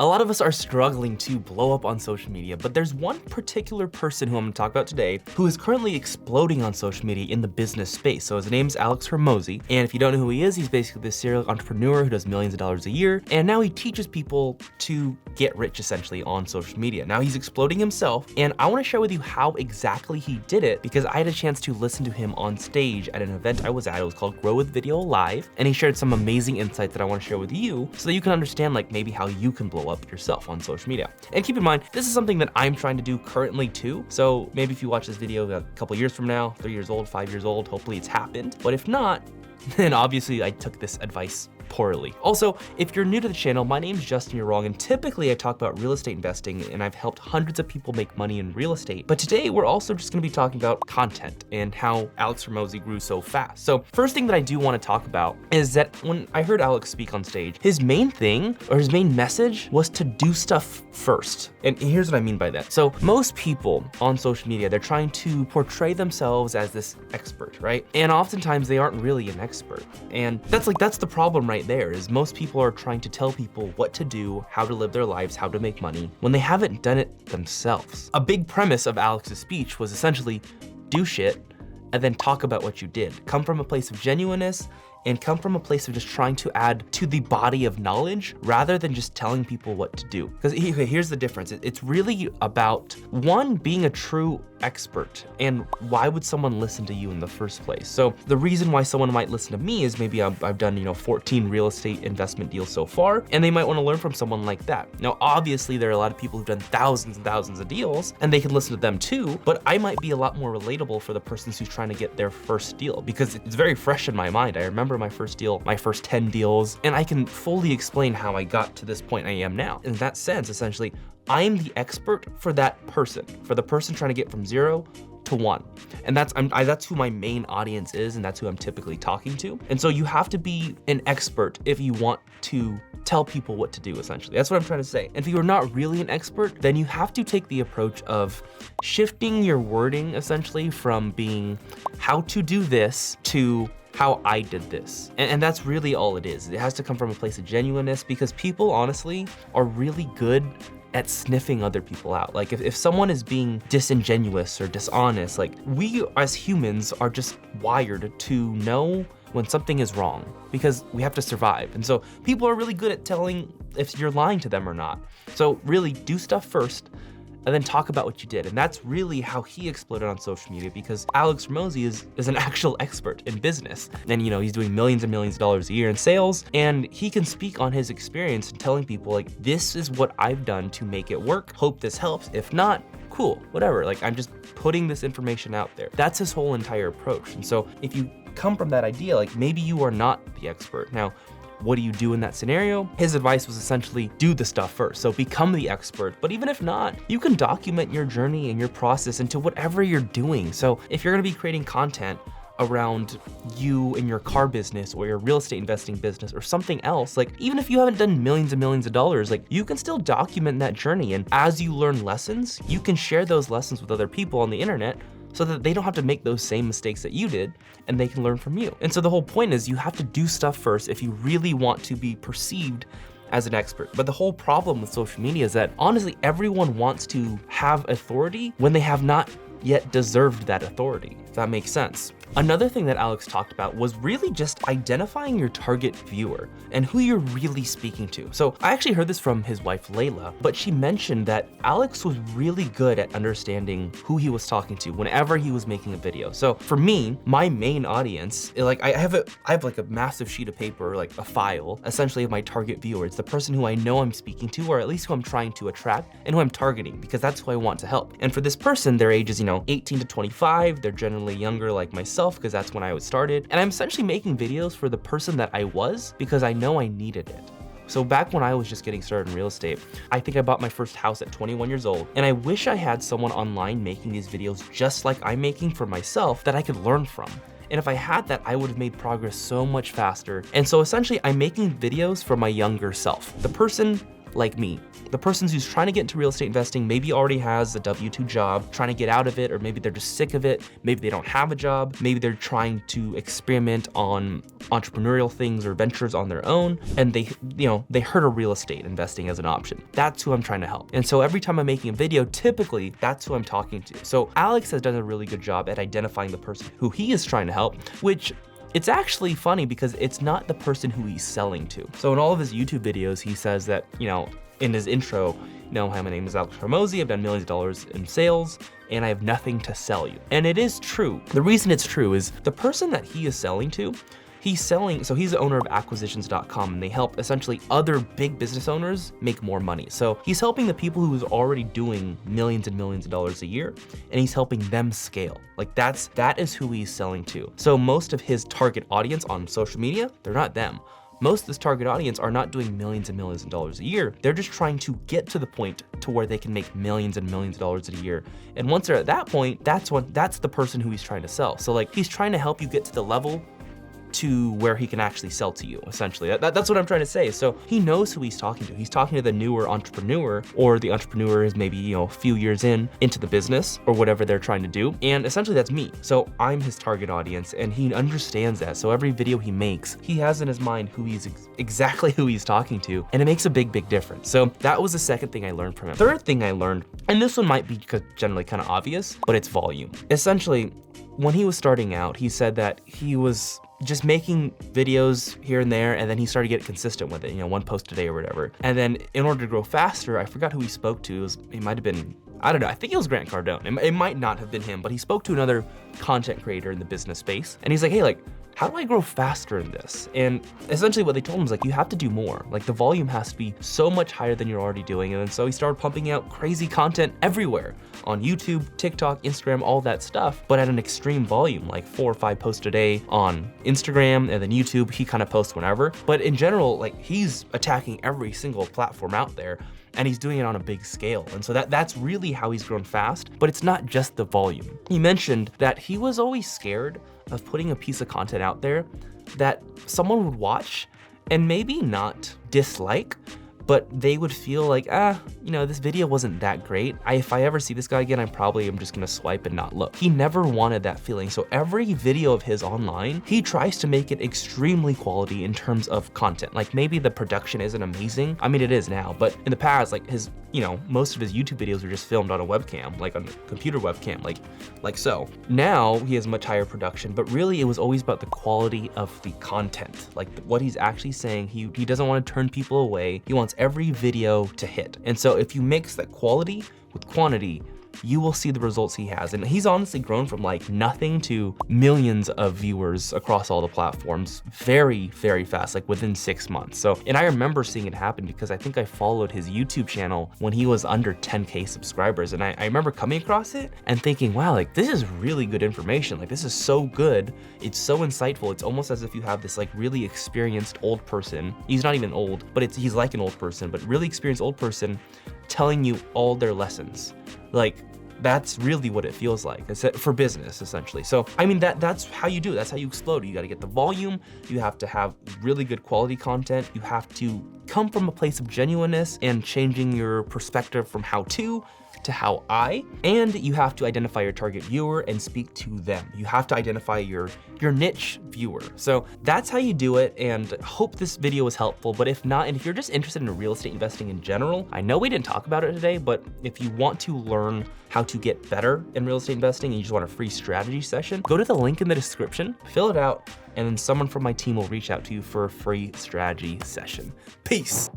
A lot of us are struggling to blow up on social media, but there's one particular person who I'm gonna talk about today who is currently exploding on social media in the business space. So his name's Alex Hormozi, and if you don't know who he is, he's basically this serial entrepreneur who does millions of dollars a year, and now he teaches people to get rich essentially on social media. Now he's exploding himself, and I wanna share with you how exactly he did it because I had a chance to listen to him on stage at an event I was at. It was called Grow with Video Live, and he shared some amazing insights that I wanna share with you so that you can understand like maybe how you can blow up yourself on social media. And keep in mind, this is something that I'm trying to do currently too. So maybe if you watch this video a couple years from now, 3 years old, 5 years old, hopefully it's happened. But if not, then obviously I took this advice poorly. Also, if you're new to the channel, my name's Justin You're Wrong, and typically I talk about real estate investing, and I've helped hundreds of people make money in real estate. But today we're also just gonna be talking about content and how Alex Hormozi grew so fast. So first thing that I do wanna talk about is that when I heard Alex speak on stage, his main thing, or his main message was to do stuff first. And here's what I mean by that. So most people on social media, they're trying to portray themselves as this expert, right? And oftentimes they aren't really an expert. And that's the problem right there, is most people are trying to tell people what to do, how to live their lives, how to make money, when they haven't done it themselves. A big premise of Alex's speech was essentially do shit and then talk about what you did. Come from a place of genuineness and come from a place of just trying to add to the body of knowledge rather than just telling people what to do. Because here's the difference. It's really about, one, being a true expert, and why would someone listen to you in the first place? So the reason why someone might listen to me is maybe I've done 14 real estate investment deals so far, and they might want to learn from someone like that. Now, obviously there are a lot of people who've done thousands and thousands of deals, and they can listen to them too, but I might be a lot more relatable for the person who's trying to get their first deal, because it's very fresh in my mind. I remember my first deal, my first 10 deals, and I can fully explain how I got to this point I am now. In that sense, essentially, I'm the expert for that person, for the person trying to get from 0 to 1. And that's who my main audience is, and that's who I'm typically talking to. And so you have to be an expert if you want to tell people what to do, essentially. That's what I'm trying to say. And if you're not really an expert, then you have to take the approach of shifting your wording, essentially, from being how to do this to how I did this. And that's really all it is. It has to come from a place of genuineness, because people honestly are really good at sniffing other people out. Like if someone is being disingenuous or dishonest, like we as humans are just wired to know when something is wrong because we have to survive. And so people are really good at telling if you're lying to them or not. So really do stuff first and then talk about what you did. And that's really how he exploded on social media, because Alex Hormozi is an actual expert in business. And he's doing millions and millions of dollars a year in sales, and he can speak on his experience and telling people like, this is what I've done to make it work. Hope this helps. If not, cool, whatever. Like I'm just putting this information out there. That's his whole entire approach. And so if you come from that idea, like maybe you are not the expert. Now, what do you do in that scenario? His advice was essentially do the stuff first. So become the expert, but even if not, you can document your journey and your process into whatever you're doing. So if you're gonna be creating content around you and your car business or your real estate investing business or something else, like even if you haven't done millions and millions of dollars, like you can still document that journey. And as you learn lessons, you can share those lessons with other people on the internet so that they don't have to make those same mistakes that you did, and they can learn from you. And so the whole point is you have to do stuff first if you really want to be perceived as an expert. But the whole problem with social media is that honestly, everyone wants to have authority when they have not yet deserved that authority, if that makes sense. Another thing that Alex talked about was really just identifying your target viewer and who you're really speaking to. So I actually heard this from his wife, Layla, but she mentioned that Alex was really good at understanding who he was talking to whenever he was making a video. So for me, my main audience, like I have like a massive sheet of paper, like a file, essentially of my target viewer. It's the person who I know I'm speaking to, or at least who I'm trying to attract and who I'm targeting, because that's who I want to help. And for this person, their age is, 18 to 25. They're generally younger like myself, because that's when I started. And I'm essentially making videos for the person that I was because I know I needed it. So back when I was just getting started in real estate, I think I bought my first house at 21 years old, and I wish I had someone online making these videos just like I'm making for myself that I could learn from. And if I had that, I would have made progress so much faster. And so essentially I'm making videos for my younger self, the person like me. The person who's trying to get into real estate investing maybe already has a W-2 job, trying to get out of it, or maybe they're just sick of it. Maybe they don't have a job. Maybe they're trying to experiment on entrepreneurial things or ventures on their own, and they heard of real estate investing as an option. That's who I'm trying to help. And so every time I'm making a video, typically that's who I'm talking to. So Alex has done a really good job at identifying the person who he is trying to help, which it's actually funny because it's not the person who he's selling to. So in all of his YouTube videos, he says that, in his intro, hi, my name is Alex Hormozi, I've done millions of dollars in sales, and I have nothing to sell you. And it is true. The reason it's true is the person that he is selling to, so he's the owner of acquisitions.com, and they help essentially other big business owners make more money. So he's helping the people who's already doing millions and millions of dollars a year, and he's helping them scale. Like that is who he's selling to. So most of his target audience on social media, they're not them. Most of this target audience are not doing millions and millions of dollars a year. They're just trying to get to the point to where they can make millions and millions of dollars a year. And once they're at that point, that's the person who he's trying to sell. So like he's trying to help you get to the level to where he can actually sell to you, essentially. That's what I'm trying to say. So he knows who he's talking to. He's talking to the newer entrepreneur, or the entrepreneur is maybe, a few years into the business or whatever they're trying to do. And essentially that's me. So I'm his target audience, and he understands that. So every video he makes, he has in his mind who he's exactly who he's talking to, and it makes a big, big difference. So that was the second thing I learned from him. Third thing I learned, and this one might be generally kind of obvious, but it's volume. Essentially, when he was starting out, he said that he was just making videos here and there, and then he started getting consistent with it, one post a day or whatever. And then in order to grow faster, I forgot who he spoke to. It might have been, I don't know, I think it was Grant Cardone. It might not have been him, but he spoke to another content creator in the business space. And he's like, hey, how do I grow faster in this? And essentially what they told him was you have to do more. The volume has to be so much higher than you're already doing. And so he started pumping out crazy content everywhere on YouTube, TikTok, Instagram, all that stuff, but at an extreme volume, 4 or 5 posts a day on Instagram, and then YouTube, he kind of posts whenever. But in general, he's attacking every single platform out there, and he's doing it on a big scale. And so that's really how he's grown fast, but it's not just the volume. He mentioned that he was always scared of putting a piece of content out there that someone would watch and maybe not dislike, but they would feel like, this video wasn't that great. If I ever see this guy again, I probably am just gonna swipe and not look. He never wanted that feeling. So every video of his online, he tries to make it extremely quality in terms of content. Maybe the production isn't amazing. I mean, it is now, but in the past, his, most of his YouTube videos were just filmed on a webcam, on a computer webcam, like so. Now he has much higher production, but really it was always about the quality of the content. What he's actually saying, he doesn't want to turn people away. He wants every video to hit. And so if you mix that quality with quantity, you will see the results he has. And he's honestly grown from nothing to millions of viewers across all the platforms very, very fast, within 6 months. So, and I remember seeing it happen because I think I followed his YouTube channel when he was under 10K subscribers. And I remember coming across it and thinking, wow, this is really good information. This is so good. It's so insightful. It's almost as if you have this really experienced old person. He's not even old, but he's like an old person, but really experienced old person telling you all their lessons. That's really what it feels like. It's for business, essentially. So, I mean, that's how you do it. That's how you explode. You gotta get the volume. You have to have really good quality content. You have to come from a place of genuineness and changing your perspective from how to how I, and you have to identify your target viewer and speak to them. You have to identify your niche viewer. So that's how you do it, and hope this video was helpful. But if not, and if you're just interested in real estate investing in general, I know we didn't talk about it today, but if you want to learn how to get better in real estate investing and you just want a free strategy session, go to the link in the description, fill it out, and then someone from my team will reach out to you for a free strategy session. Peace.